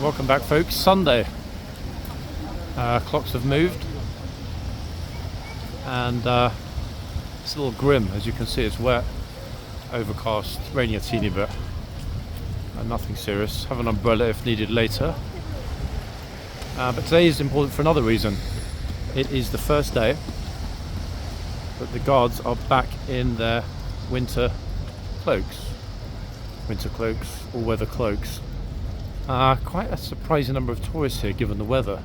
Welcome back, folks. Sunday. Clocks have moved, and it's a little grim. As you can see, it's wet, overcast, raining a teeny bit, and nothing serious. Have an umbrella if needed later. But today is important for another reason. It is the first day that the guards are back in their winter cloaks. Winter cloaks, all-weather cloaks. Quite a surprising number of tourists here given the weather,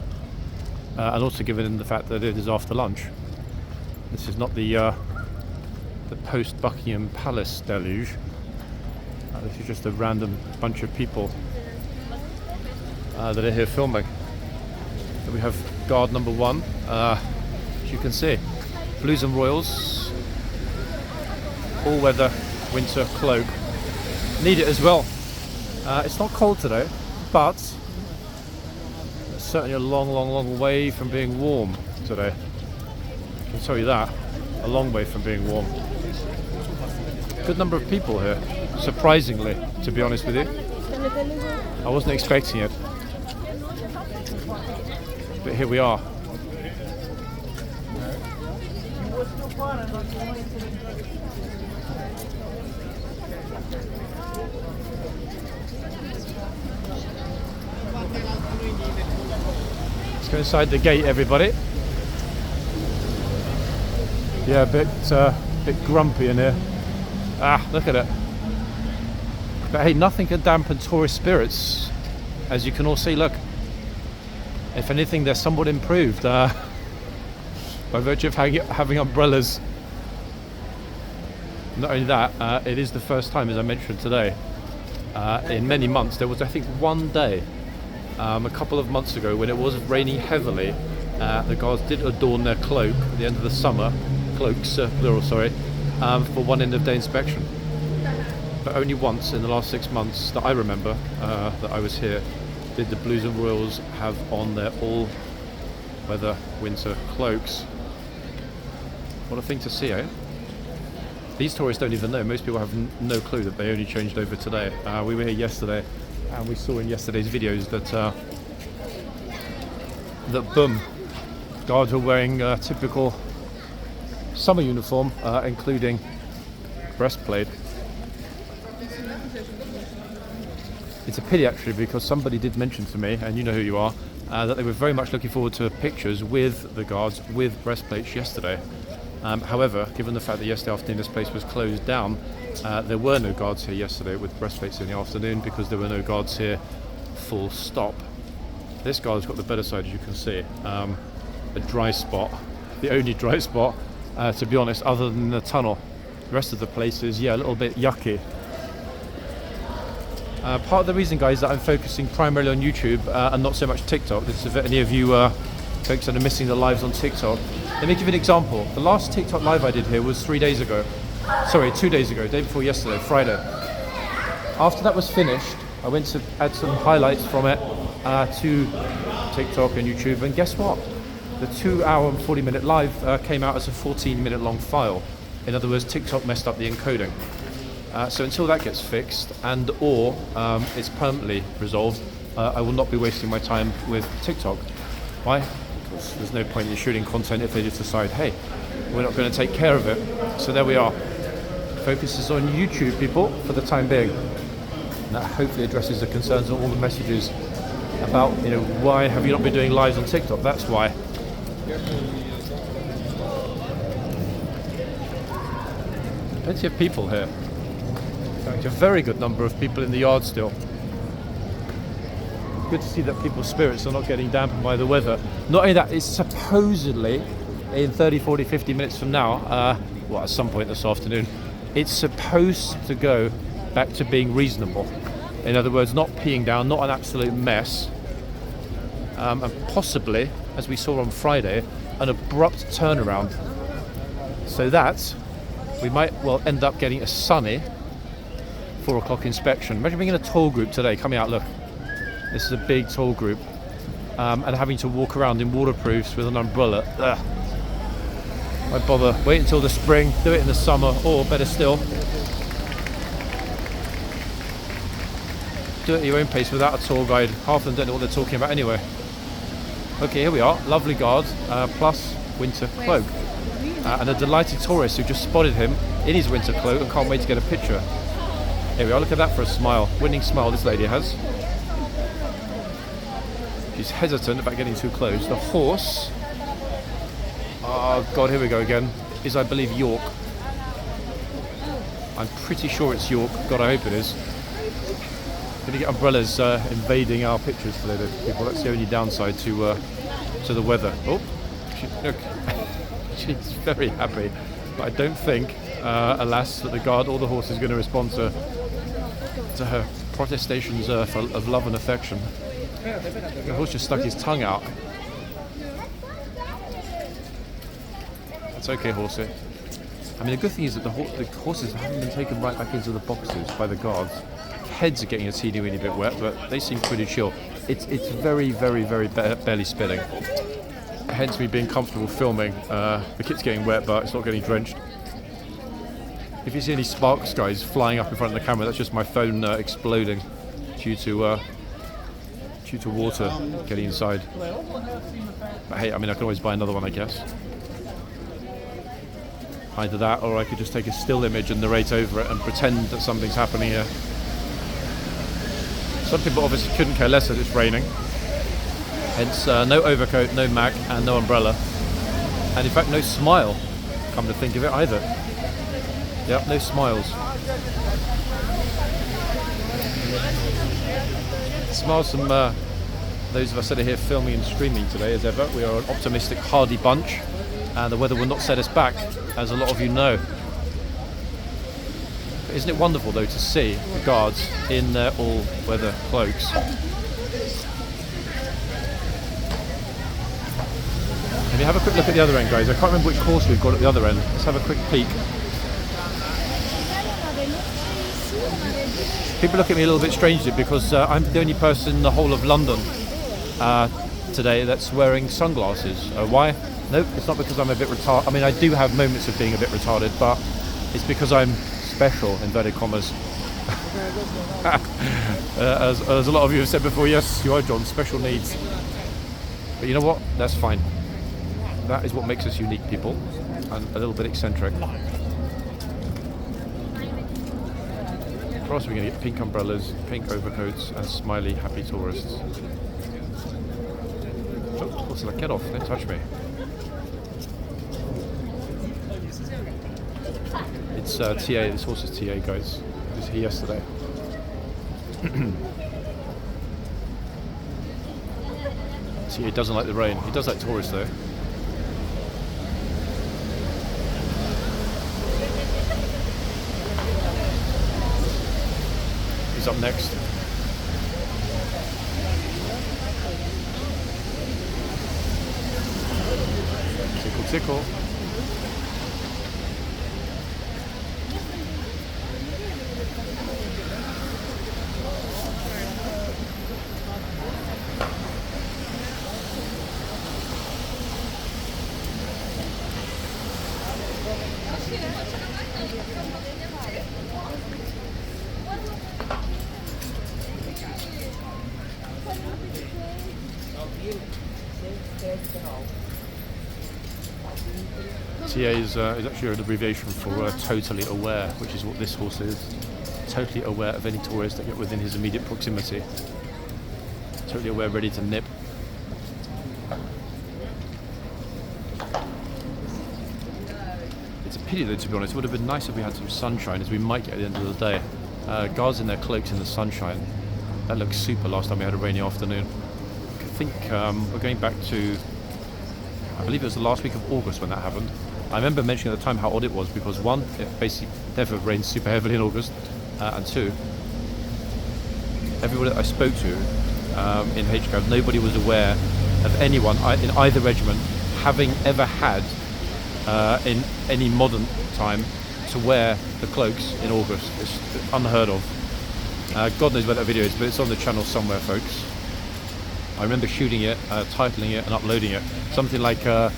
and also given the fact that it is after lunch. This is not the post Buckingham Palace deluge. This is just a random bunch of people that are here filming. So we have guard number one, as you can see, Blues and Royals, all-weather winter cloak. Need it as well. It's not cold today, but it's certainly a long way from being warm today. I can tell you that. A long way from being warm. Good number of people here, surprisingly, to be honest with you. I wasn't expecting it. But here we are. Let's go inside the gate, everybody. Yeah, a bit grumpy in here. Look at it. But hey, nothing can dampen tourist spirits, as you can all see. Look, if anything, they're somewhat improved by virtue of having umbrellas. Not only that, it is the first time, as I mentioned today, in many months. There was, I think, one day a couple of months ago when it was raining heavily. The guards did adorn their cloak at the end of the summer, cloaks, plural, sorry, for one end of day inspection. But only once in the last 6 months that I remember that I was here did the Blues and Royals have on their all-weather winter cloaks. What a thing to see, eh? These tourists don't even know. Most people have no clue that they only changed over today. We were here yesterday, and we saw in yesterday's videos that boom, guards were wearing typical summer uniform, including breastplate. It's a pity actually, because somebody did mention to me, and you know who you are, that they were very much looking forward to pictures with the guards with breastplates yesterday. However, given the fact that yesterday afternoon this place was closed down, there were no guards here yesterday with breastplates in the afternoon, because there were no guards here full stop. This guard's got the better side, as you can see. A dry spot, the only dry spot, to be honest, other than the tunnel. The rest of the place is, yeah, a little bit yucky. Part of the reason, guys, that I'm focusing primarily on YouTube and not so much TikTok, this is if any of you folks that are missing the lives on TikTok. Let me give you an example. The last TikTok live I did here was 2 days ago, day before yesterday, Friday. After that was finished, I went to add some highlights from it to TikTok and YouTube, and guess what? The 2 hour and 40-minute live came out as a 14-minute long file. In other words, TikTok messed up the encoding. So until that gets fixed or it's permanently resolved, I will not be wasting my time with TikTok. Why? Because there's no point in shooting content if they just decide, hey, we're not going to take care of it. So there we are. Focus is on YouTube, people, for the time being. And that hopefully addresses the concerns and all the messages about, why have you not been doing lives on TikTok? That's why. Plenty of people here. In fact, a very good number of people in the yard still. Good to see that people's spirits are not getting dampened by the weather. Not only that, it's supposedly in 30, 40, 50 minutes from now, at some point this afternoon, it's supposed to go back to being reasonable. In other words, not peeing down, not an absolute mess, and possibly, as we saw on Friday, an abrupt turnaround. So that we might well end up getting a sunny 4 o'clock inspection. Imagine being in a tour group today, coming out, look, this is a big tour group, and having to walk around in waterproofs with an umbrella. Ugh. Why bother? Wait until the spring, do it in the summer, or better still, do it at your own pace without a tour guide. Half of them don't know what they're talking about anyway. Okay, here we are. Lovely guard, plus winter cloak. And a delighted tourist who just spotted him in his winter cloak and can't wait to get a picture. Here we are, look at that for a smile. Winning smile this lady has. She's hesitant about getting too close. The horse, oh god, here we go again, is I believe York. I'm pretty sure it's York. God, I hope it is. Gonna get umbrellas invading our pictures today, people. That's the only downside to the weather. Oh, look, she's very happy. But I don't think, alas, that the guard or the horse is going to respond to her protestations of love and affection. The horse just stuck his tongue out. That's okay, horsey. I mean, the good thing is that the horses haven't been taken right back into the boxes by the guards. Heads are getting a teeny weeny bit wet, but they seem pretty chill. It's very, very, very barely spilling. Hence me being comfortable filming. The kit's getting wet, but it's not getting drenched. If you see any sparks, guys, flying up in front of the camera, that's just my phone exploding due to water getting inside. But hey, I mean, I can always buy another one, I guess. Either that, or I could just take a still image and narrate over it and pretend that something's happening here. Some people obviously couldn't care less that it's raining. Hence, no overcoat, no Mac, and no umbrella. And in fact, no smile, come to think of it, either. Yep, no smiles. Smiles from those of us that are here filming and streaming today, as ever. We are an optimistic, hardy bunch, and the weather will not set us back, as a lot of you know. But isn't it wonderful, though, to see the guards in their all-weather cloaks? Let me have a quick look at the other end, guys. I can't remember which course we've got at the other end. Let's have a quick peek. People look at me a little bit strangely because I'm the only person in the whole of London today that's wearing sunglasses. Why? Nope, it's not because I'm a bit retarded. I mean, I do have moments of being a bit retarded, but it's because I'm special, inverted commas. As a lot of you have said before, yes, you are, John, special needs. But you know what? That's fine. That is what makes us unique people, and a little bit eccentric. For us, we're going to get pink umbrellas, pink overcoats, and smiley, happy tourists. Oops, what's that? Get off, don't touch me. It's TA, this horse is TA, guys. He was here yesterday. TA doesn't like the rain. He does like tourists, though. He's up next. Tickle, tickle. TA is actually an abbreviation for totally aware, which is what this horse is. Totally aware of any tourists that get within his immediate proximity. Totally aware, ready to nip. It's a pity though, to be honest. It would have been nice if we had some sunshine, as we might get at the end of the day. Guards in their cloaks in the sunshine. That looked super last time we had a rainy afternoon. I think we're going back to, I believe it was the last week of August when that happened. I remember mentioning at the time how odd it was because one, it basically never rained super heavily in August, and two, everyone that I spoke to in HCAV, nobody was aware of anyone in either regiment having ever had in any modern time to wear the cloaks in August. It's unheard of. God knows where that video is, but it's on the channel somewhere, folks. I remember shooting it, titling it and uploading it. Something like, I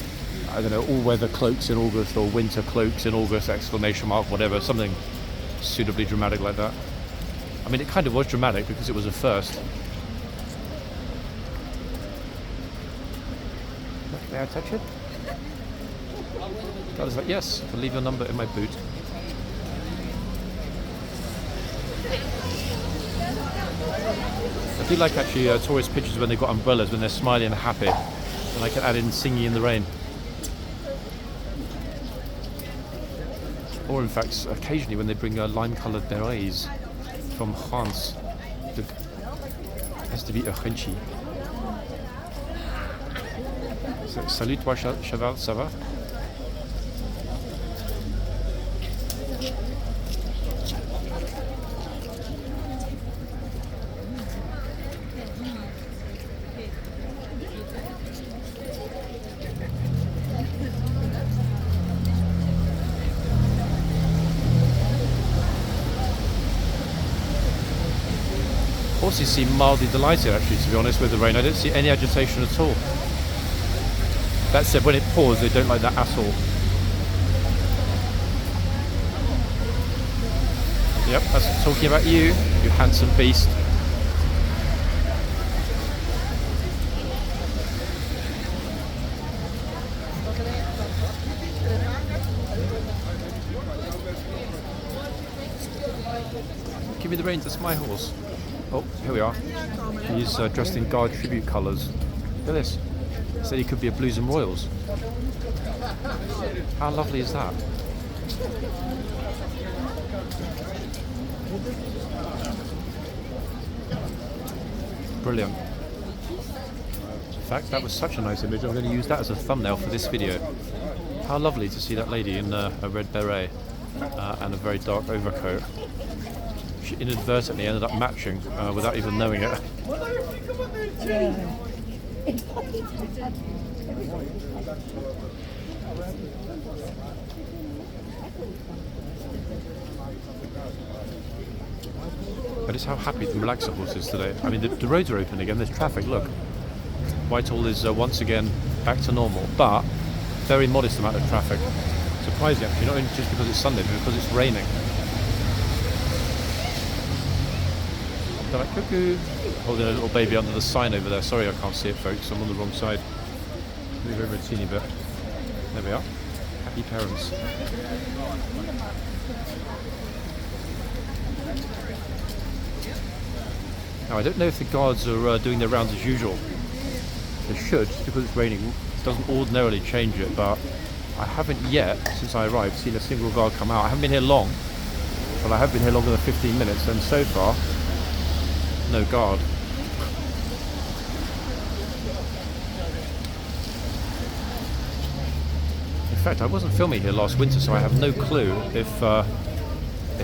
don't know, all-weather cloaks in August or winter cloaks in August, exclamation mark, whatever. Something suitably dramatic like that. I mean, it kind of was dramatic because it was a first. May I touch it? God is like, yes, I can leave your number in my boot. I do like actually tourist pictures when they've got umbrellas, when they're smiling and happy. And I can add in singing in the rain. Or in fact, occasionally when they bring lime-coloured berets from France. Has to be a Frenchie. Salut toi cheval, ça va? Horses seem mildly delighted actually, to be honest, with the rain. I don't see any agitation at all. That said, when it pours, they don't like that at all. Yep, that's talking about you handsome beast. Give me the reins, that's my horse. Oh, here we are. He's dressed in Guard tribute colours. Look at this. Said he could be a Blues and Royals. How lovely is that? Brilliant. In fact, that was such a nice image. I'm going to use that as a thumbnail for this video. How lovely to see that lady in a red beret and a very dark overcoat. She inadvertently ended up matching without even knowing it. But it's how happy the relaxer horse is today. I mean, the roads are open again, there's traffic, look. Whitehall is once again back to normal, but very modest amount of traffic. Surprising actually, not only just because it's Sunday, but because it's raining. They're like, cuckoo. Holding a little baby under the sign over there. Sorry I can't see it, folks, I'm on the wrong side. Move over a teeny bit. There we are. Happy parents. Now I don't know if the guards are doing their rounds as usual. They should, just because it's raining. It doesn't ordinarily change it, but I haven't yet, since I arrived, seen a single guard come out. I haven't been here long, but I have been here longer than 15 minutes, and so far, no guard. In fact, I wasn't filming here last winter, so I have no clue if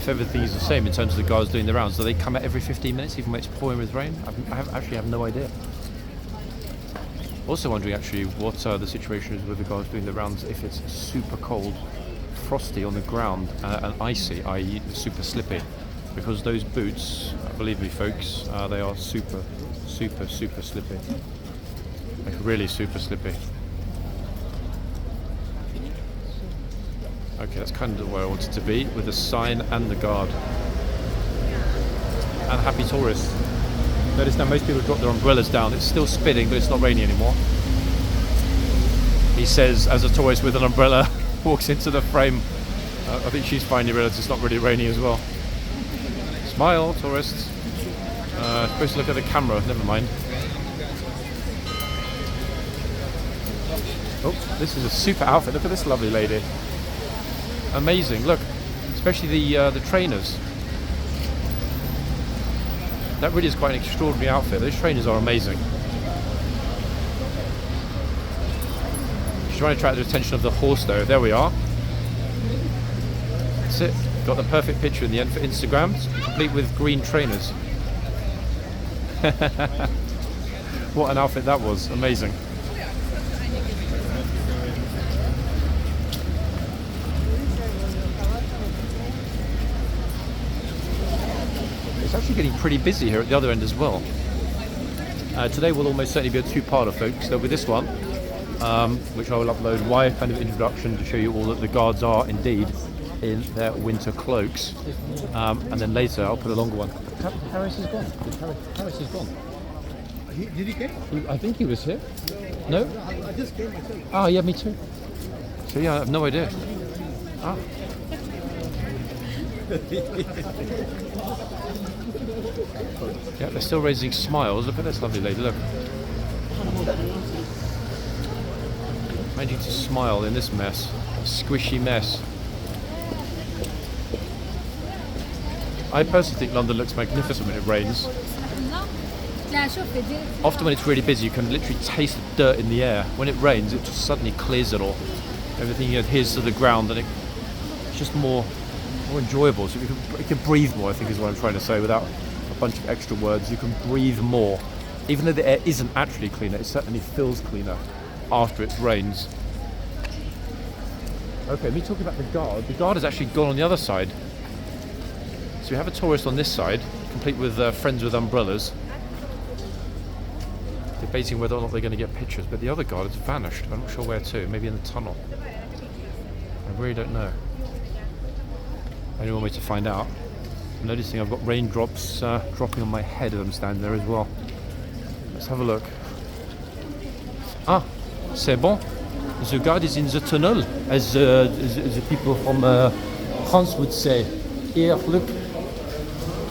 everything is the same in terms of the guards doing the rounds. Do they come out every 15 minutes, even when it's pouring with rain? I actually have no idea. Also wondering actually what the situation is with the guards doing the rounds if it's super cold, frosty on the ground, and icy, i.e. super slippy. Because those boots, believe me folks, they are super slippy. Like really super slippy. Okay, that's kind of where I wanted to be, with the sign and the guard. And happy tourists. Notice now most people drop their umbrellas down. It's still spitting, but it's not raining anymore. He says, as a tourist with an umbrella walks into the frame. I think she's finally realised it's not really raining as well. Smile, tourists. Supposed to look at the camera, never mind. Oh, this is a super outfit. Look at this lovely lady. Amazing, look. Especially the trainers. That really is quite an extraordinary outfit. Those trainers are amazing. She's trying to attract the attention of the horse though. There we are. That's it. Got the perfect picture in the end for Instagram. It's complete with green trainers. What an outfit that was. Amazing. It's actually getting pretty busy here at the other end as well. Today will almost certainly be a two-parter, folks. There'll be this one, which I will upload, why kind of introduction to show you all that the guards are indeed in their winter cloaks, and then later I'll put a longer one. Harris is gone. Harris is gone. Did he get? I think he was here. No? I just came myself. Oh, yeah, me too. So yeah, I have no idea. Ah. Yeah, they're still raising smiles. Look at this lovely lady, look. Managing to smile in this mess. A squishy mess. I personally think London looks magnificent when it rains. Often when it's really busy, you can literally taste the dirt in the air. When it rains, it just suddenly clears it all. Everything adheres to the ground, and it's just more enjoyable. So you can breathe more, I think is what I'm trying to say, without a bunch of extra words. You can breathe more. Even though the air isn't actually cleaner, it certainly feels cleaner after it rains. Okay, me talking about the guard. The guard has actually gone on the other side. So we have a tourist on this side, complete with friends with umbrellas, debating whether or not they're going to get pictures, but the other guard has vanished. I'm not sure where to, maybe in the tunnel. I really don't know. Only one way to find out. I'm noticing I've got raindrops dropping on my head as I'm standing there as well. Let's have a look. Ah, c'est bon. The guard is in the tunnel, as the people from France would say. Here, look.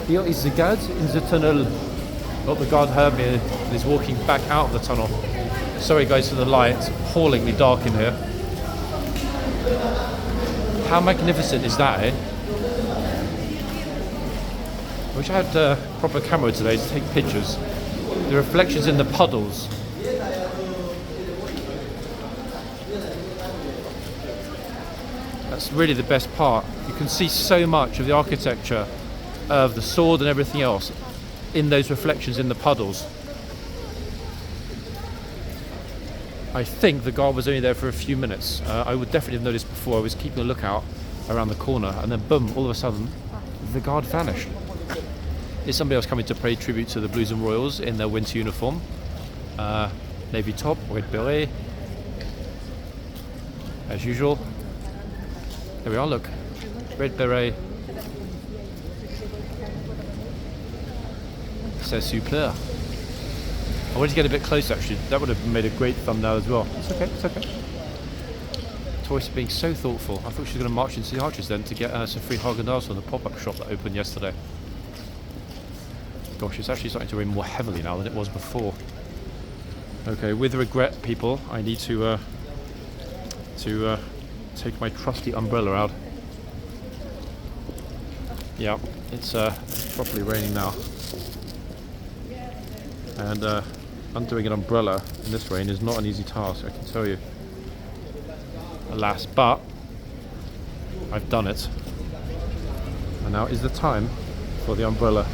Here is the guard in the tunnel. Not the guard heard me and is walking back out of the tunnel. Sorry guys for the light, it's appallingly dark in here. How magnificent is that, eh? I wish I had a proper camera today to take pictures. The reflections in the puddles. That's really the best part. You can see so much of the architecture of the sword and everything else in those reflections in the puddles. I think the guard was only there for a few minutes. I would definitely have noticed before. I was keeping a lookout around the corner, and then boom, all of a sudden the guard vanished. Is somebody else coming to pay tribute to the Blues and Royals in their winter uniform? Navy top, red beret, as usual. There we are, look, red beret. C'est super. I wanted to get a bit closer actually. That would have made a great thumbnail as well. It's okay, it's okay. Tourists being so thoughtful. I thought she was going to march into the arches then to get some free Haagen-Dazs from the pop-up shop that opened yesterday. Gosh, it's actually starting to rain more heavily now than it was before. Okay, with regret, people, I need to take my trusty umbrella out. Yeah, it's properly raining now. And undoing an umbrella in this rain is not an easy task, I can tell you. Alas, but I've done it. And now is the time for the umbrella.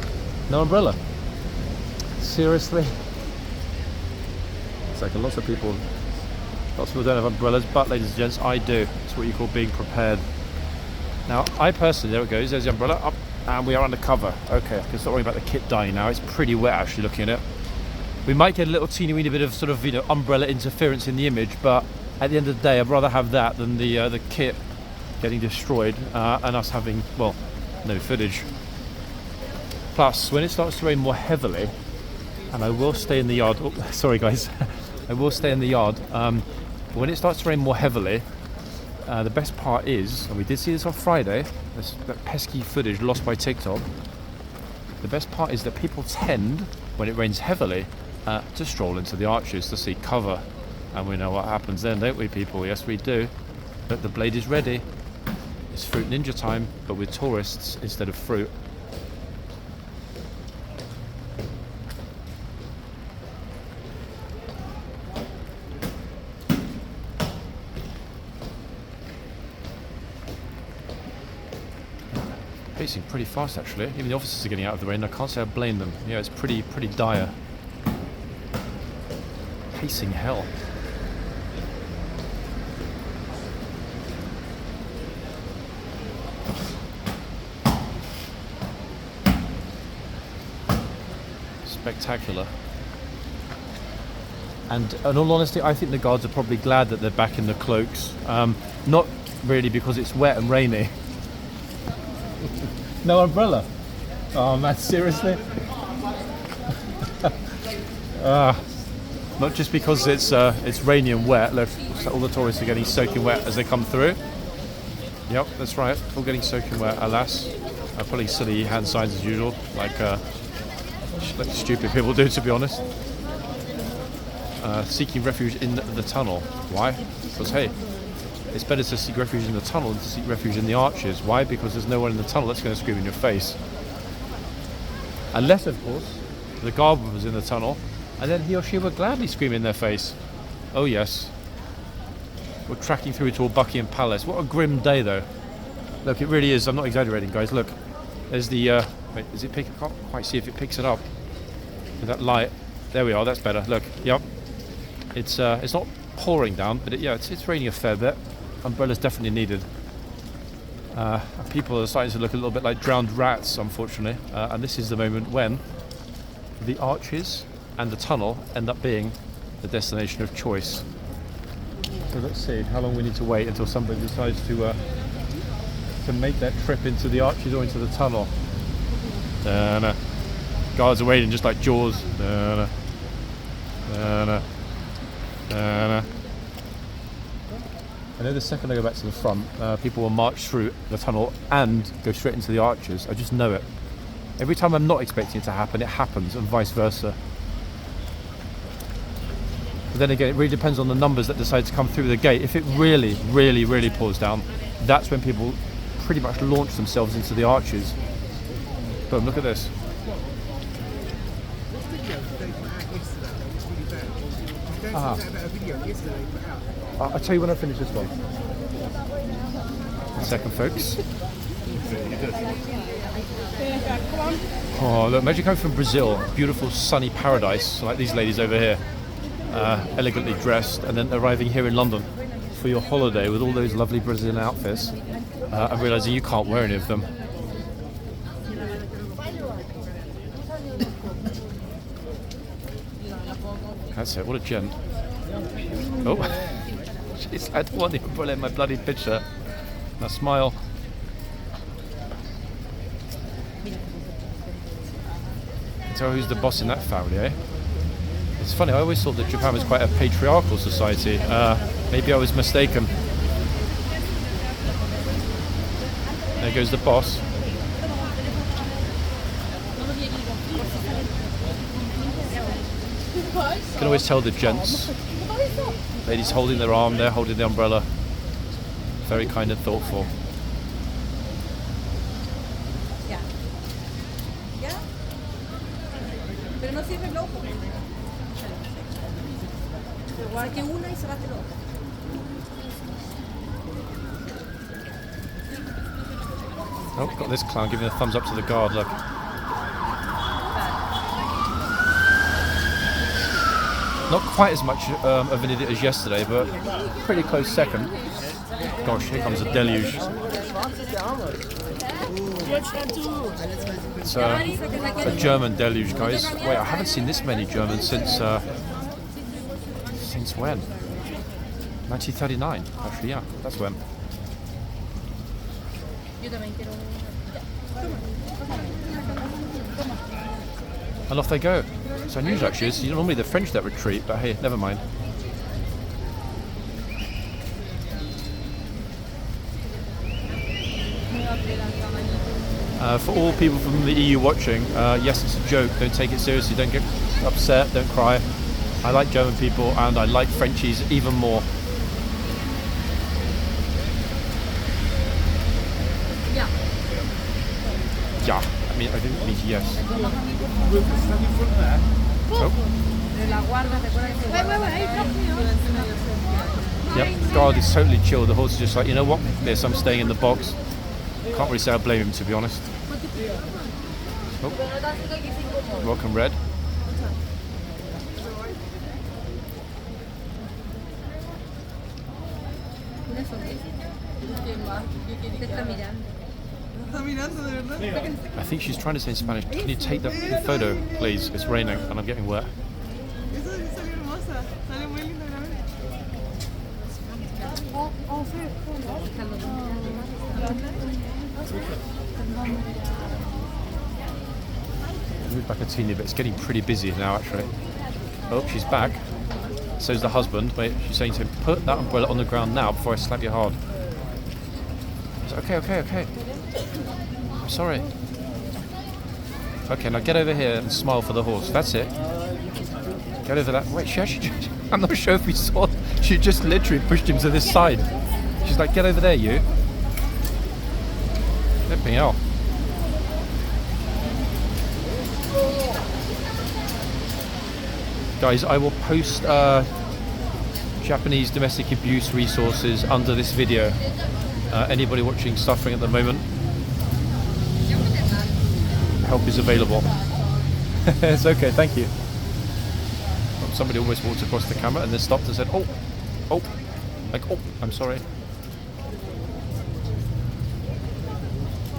No umbrella? Seriously? It's like lots of people don't have umbrellas, but ladies and gents, I do. It's what you call being prepared. Now, I personally, there it goes, there's the umbrella up, and we are undercover. Okay, I can start worrying about the kit dying now. It's pretty wet actually looking at it. We might get a little teeny weeny bit of sort of, umbrella interference in the image, but at the end of the day, I'd rather have that than the kit getting destroyed and us having, well, no footage. Plus, when it starts to rain more heavily, and I will stay in the yard. Oh, sorry guys, I will stay in the yard. But when it starts to rain more heavily, the best part is, and we did see this on Friday, that pesky footage lost by TikTok. The best part is that people tend, when it rains heavily, to stroll into the arches to see cover. And we know what happens then, don't we, people? Yes, we do. But the blade is ready. It's Fruit Ninja time, but with tourists instead of fruit. Pacing pretty fast actually. Even the officers are getting out of the rain. I can't say I blame them. Yeah, it's pretty dire. Pacing hell. Spectacular. And in all honesty, I think the guards are probably glad that they're back in the cloaks. Not really because it's wet and rainy. No umbrella. Oh man, seriously? Not just because it's rainy and wet. Look, all the tourists are getting soaking wet as they come through. Yep, that's right. All getting soaking wet, alas. Putting silly hand signs as usual, like stupid people do, to be honest. Seeking refuge in the tunnel. Why? Because hey, it's better to seek refuge in the tunnel than to seek refuge in the arches. Why? Because there's no one in the tunnel that's going to scream in your face. Unless, of course, the guard was in the tunnel, and then he or she would gladly scream in their face. Oh yes. We're tracking through to Buckinghampalace. What a grim day, though. Look, it really is. I'm not exaggerating, guys. Look, there's the. Wait, is it pick? I can't quite see if it picks it up with that light. There we are. That's better. Look. Yep. It's not pouring down, but it's raining a fair bit. Umbrellas definitely needed. People are starting to look a little bit like drowned rats, unfortunately. And this is the moment when the arches and the tunnel end up being the destination of choice. So let's see how long we need to wait until somebody decides to make that trip into the arches or into the tunnel. Guards are waiting just like Jaws. I know the second I go back to the front, people will march through the tunnel and go straight into the arches. I just know it. Every time I'm not expecting it to happen, it happens, and vice versa. But then again, it really depends on the numbers that decide to come through the gate. If it really, really, really pours down, that's when people pretty much launch themselves into the arches. Boom, look at this. I'll tell you when I finish this one. One second, folks. Oh, look, imagine coming from Brazil, beautiful sunny paradise, like these ladies over here, elegantly dressed, and then arriving here in London for your holiday with all those lovely Brazilian outfits, and realising you can't wear any of them. That's it, what a gent. Oh, jeez, I don't want the umbrella in my bloody picture. Now smile. Tell who's the boss in that family, eh? It's funny, I always thought that Japan was quite a patriarchal society. Maybe I was mistaken. There goes the boss. You can always tell the gents. Ladies holding their arm, they're holding the umbrella. Very kind and thoughtful. Oh, got this clown giving a thumbs up to the guard, look. Not quite as much of an idiot as yesterday, but pretty close second. Gosh, here comes a deluge. It's a German deluge, guys. Wait, I haven't seen this many Germans since when? 1939, actually, yeah, that's when. And off they go. It's unusual, actually. It's normally the French that retreat, but hey, never mind. For all people from the EU watching, yes, it's a joke. Don't take it seriously. Don't get upset. Don't cry. I like German people, and I like Frenchies even more. Yeah. I mean, I didn't mean yes. Oh. Yep, guard is totally chill. The horse is just like, you know what? Yes, I'm staying in the box. Can't really say I blame him, to be honest. Oh. Welcome, Red. I think she's trying to say in Spanish, can you take the photo, please? It's raining and I'm getting wet. move back a teeny bit. It's getting pretty busy now, actually. Oh, she's back. So's the husband. Wait, she's saying to him, put that umbrella on the ground now before I slap you hard. He's like, okay. I'm sorry. Okay, now get over here and smile for the horse. That's it. Get over that. Wait, she actually... I'm not sure if we saw... She just literally pushed him to this side. She's like, get over there, you. Flipping hell. Guys, I will post Japanese domestic abuse resources under this video. Anybody watching suffering at the moment, help is available. It's okay, thank you. Somebody almost walked across the camera and then stopped and said, oh, I'm sorry.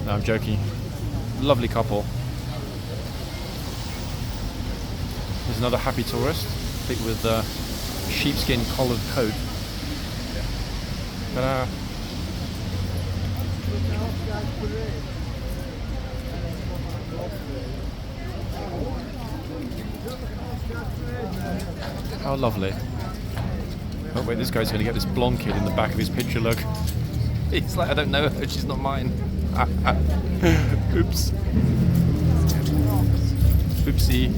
No, I'm joking. Lovely couple. There's another happy tourist, I think with a sheepskin collared coat. Ta-da. How lovely. Oh wait, this guy's going to get this blonde kid in the back of his picture, look. He's like, I don't know her, she's not mine. Oops. Oopsie.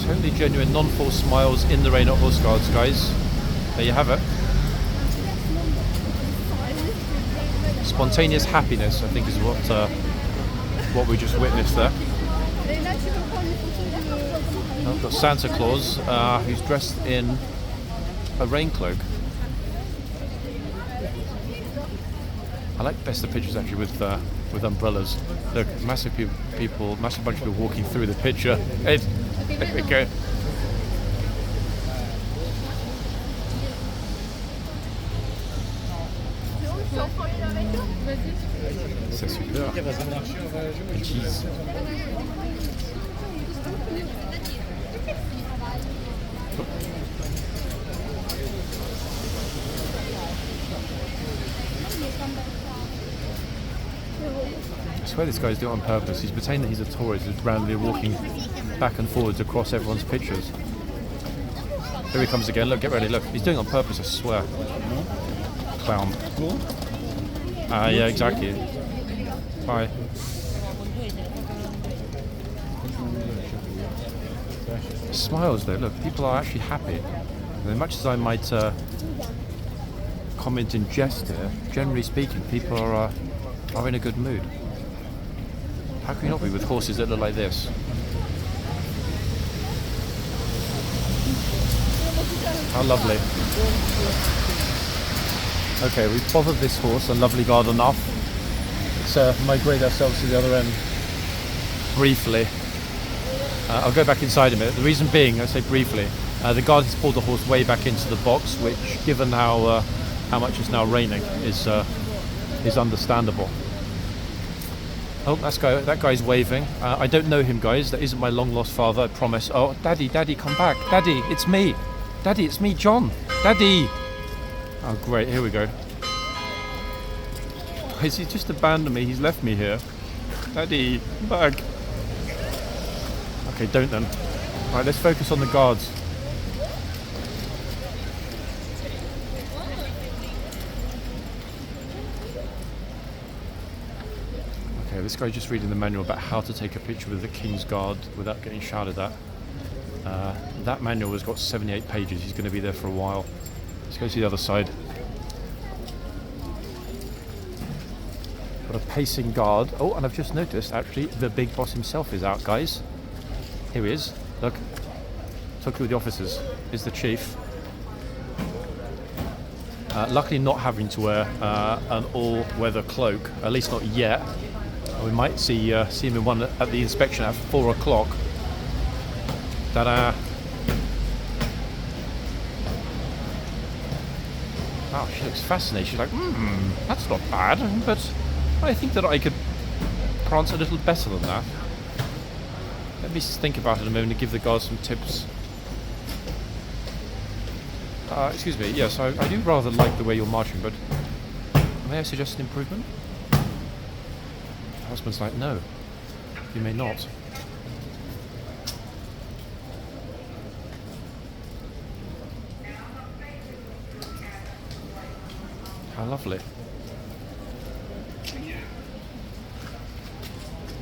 Totally genuine, non-forced smiles in the rain at horseguards, guys. There you have it. Spontaneous happiness, I think, is what we just witnessed there. I've got Santa Claus, who's dressed in a rain cloak. I like best the pictures actually with umbrellas. Look, massive bunch of people walking through the picture. There we go. C'est super. Cheese. I swear this guy's doing it on purpose. He's pretending that he's a tourist who's randomly walking back and forwards across everyone's pictures. Here he comes again. Look, get ready. Look, he's doing it on purpose, I swear. Clown. Yeah, exactly. Bye. Smiles though, look, people are actually happy. And as much as I might comment in jest here, generally speaking, people are in a good mood. How can you not be with horses that look like this? How lovely. Okay, we've bothered this horse and lovely guard enough. Let's migrate ourselves to the other end briefly. I'll go back inside a minute. The reason being, I say briefly, the guard has pulled the horse way back into the box, which, given how much it's now raining, is understandable. Oh, that guy's waving. I don't know him, guys. That isn't my long-lost father, I promise. Oh, Daddy, come back. Daddy, it's me. Daddy, it's me, John. Daddy. Oh, great. Here we go. Has he just abandoned me? He's left me here. Daddy, come back. Okay, don't then. All right, let's focus on the guards. Okay, this guy's just reading the manual about how to take a picture with the King's Guard without getting shouted at. That manual has got 78 pages. He's going to be there for a while. Let's go to the other side. Got a pacing guard. Oh, and I've just noticed, actually, the big boss himself is out, guys. Here he is. Look. Talking with the officers. Here's the chief. Luckily not having to wear an all-weather cloak, at least not yet. We might see him in one at the inspection at 4 o'clock. Ta-da! Oh, she looks fascinated. She's like, that's not bad, but I think that I could prance a little better than that. Let me think about it a moment and give the guards some tips. Excuse me, yes, I do rather like the way you're marching, but may I suggest an improvement? The husband's like, no, you may not. How lovely.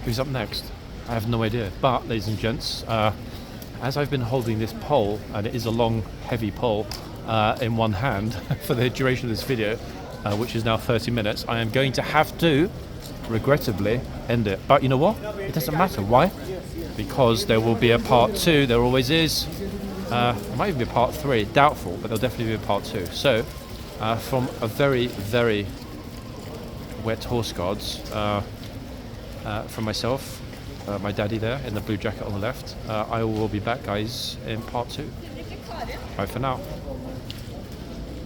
Who's up next? I have no idea. But, ladies and gents, as I've been holding this pole, and it is a long, heavy pole, in one hand for the duration of this video, which is now 30 minutes, I am going to have to, regrettably, end it. But you know what? It doesn't matter. Why? Because there will be a part 2. There always is. There might even be a part 3. Doubtful, but there'll definitely be a part 2. So, from a very, very wet horse guards, from myself, my daddy there in the blue jacket on the left, I will be back, guys, in part 2. Bye for now.